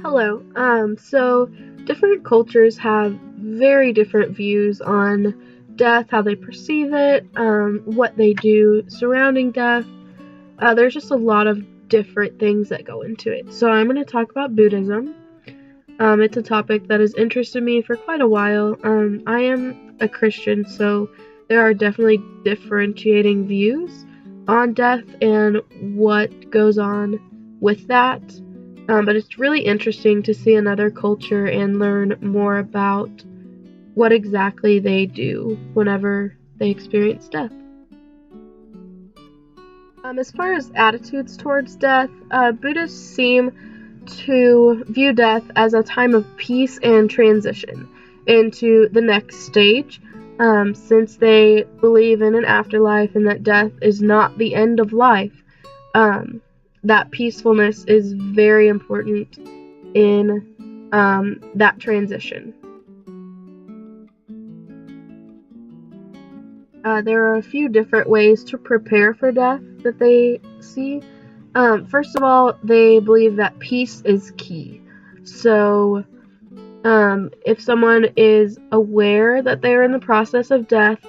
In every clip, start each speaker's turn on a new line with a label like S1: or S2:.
S1: Hello. So different cultures have very different views on death, how they perceive it, what they do surrounding death. There's just a lot of different things that go into it. So I'm going to talk about Buddhism. It's a topic that has interested me for quite a while. I am a Christian, so there are definitely differentiating views on death and what goes on with that. But it's really interesting to see another culture and learn more about what exactly they do whenever they experience death. As far as attitudes towards death, Buddhists seem to view death as a time of peace and transition into the next stage, since they believe in an afterlife and that death is not the end of life. That peacefulness is very important in that transition. There are a few different ways to prepare for death that they see. First of all, they believe that peace is key. So, if someone is aware that they are in the process of death,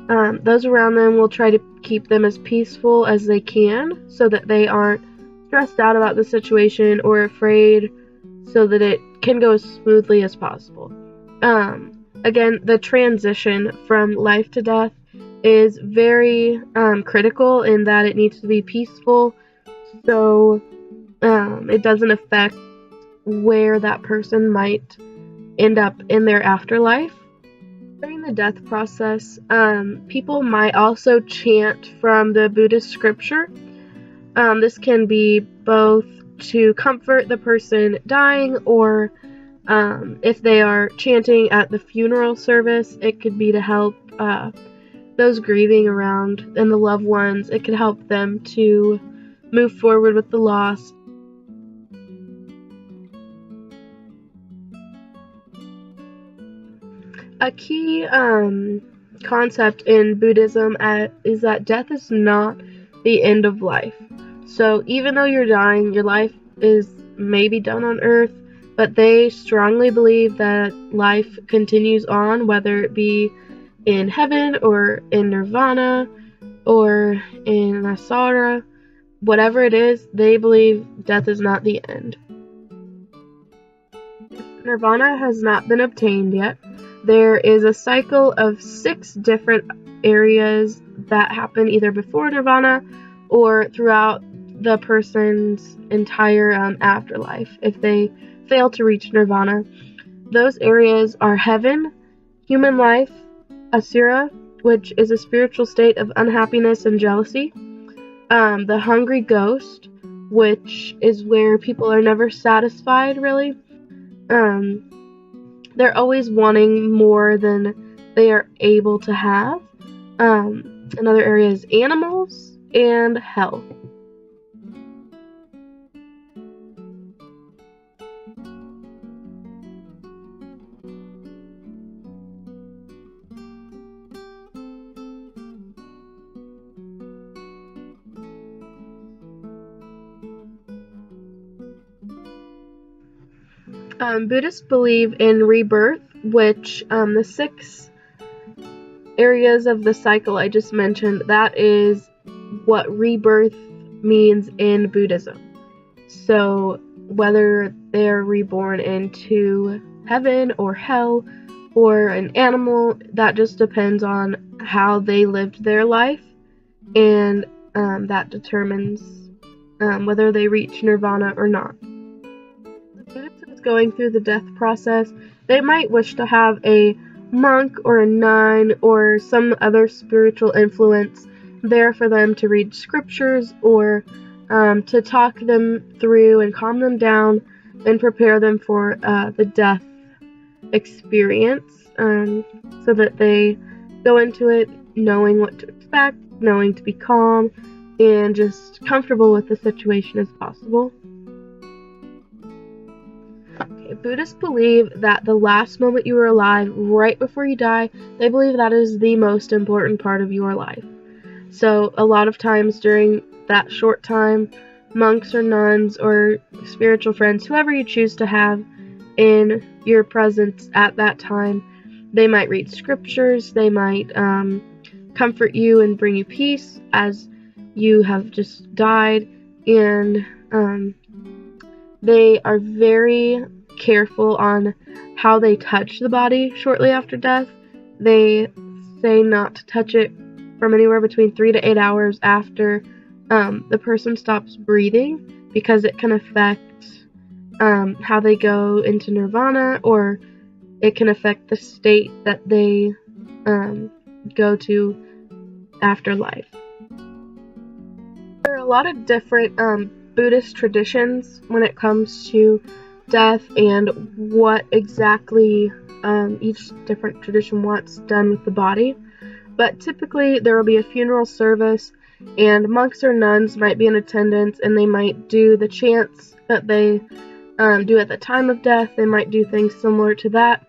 S1: those around them will try to keep them as peaceful as they can so that they aren't stressed out about the situation or afraid, so that it can go as smoothly as possible. Again, the transition from life to death is very critical in that it needs to be peaceful, so it doesn't affect where that person might end up in their afterlife. During the death process, people might also chant from the Buddhist scripture. This can be both to comfort the person dying, or if they are chanting at the funeral service, it could be to help those grieving around and the loved ones. It could help them to move forward with the loss. A key concept in Buddhism is that death is not the end of life. So even though you're dying, your life is maybe done on earth, but they strongly believe that life continues on, whether it be in heaven or in nirvana or in asara. Whatever it is, they believe death is not the end. Nirvana has not been obtained yet. There is a cycle of 6 different areas that happen either before nirvana or throughout the person's entire afterlife if they fail to reach nirvana. Those areas are heaven, human life, asura, which is a spiritual state of unhappiness and jealousy, the hungry ghost, which is where people are never satisfied, really. They're always wanting more than they are able to have. Another area is animals and hell. Buddhists believe in rebirth, which the 6 areas of the cycle I just mentioned, that is what rebirth means in Buddhism. So whether they're reborn into heaven or hell or an animal, that just depends on how they lived their life, and that determines whether they reach nirvana or not. Going through the death process, they might wish to have a monk or a nun or some other spiritual influence there for them to read scriptures or to talk them through and calm them down and prepare them for the death experience, so that they go into it knowing what to expect, knowing to be calm, and just comfortable with the situation as possible. Buddhists believe that the last moment you are alive, right before you die, they believe that is the most important part of your life. So a lot of times during that short time, monks or nuns or spiritual friends, whoever you choose to have in your presence at that time. They might read scriptures, they might comfort you and bring you peace as you have just died, and they are very careful on how they touch the body shortly after death. They say not to touch it from anywhere between 3 to 8 hours after the person stops breathing, because it can affect how they go into nirvana, or it can affect the state that they go to after life. There are a lot of different Buddhist traditions when it comes to death and what exactly each different tradition wants done with the body. But typically there will be a funeral service, and monks or nuns might be in attendance, and they might do the chants that they do at the time of death. They might do things similar to that.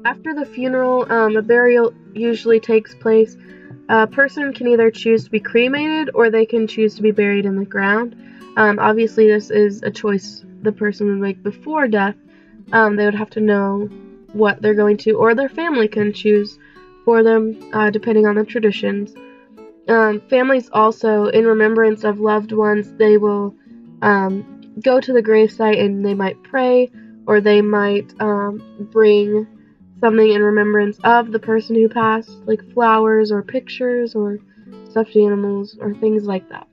S1: After the funeral, a burial usually takes place. A person can either choose to be cremated, or they can choose to be buried in the ground. Obviously, this is a choice the person would make before death. They would have to know what they're going to, or their family can choose for them, depending on the traditions. Families also, in remembrance of loved ones, they will go to the gravesite and they might pray, or they might bring something in remembrance of the person who passed, like flowers or pictures or stuffed animals or things like that.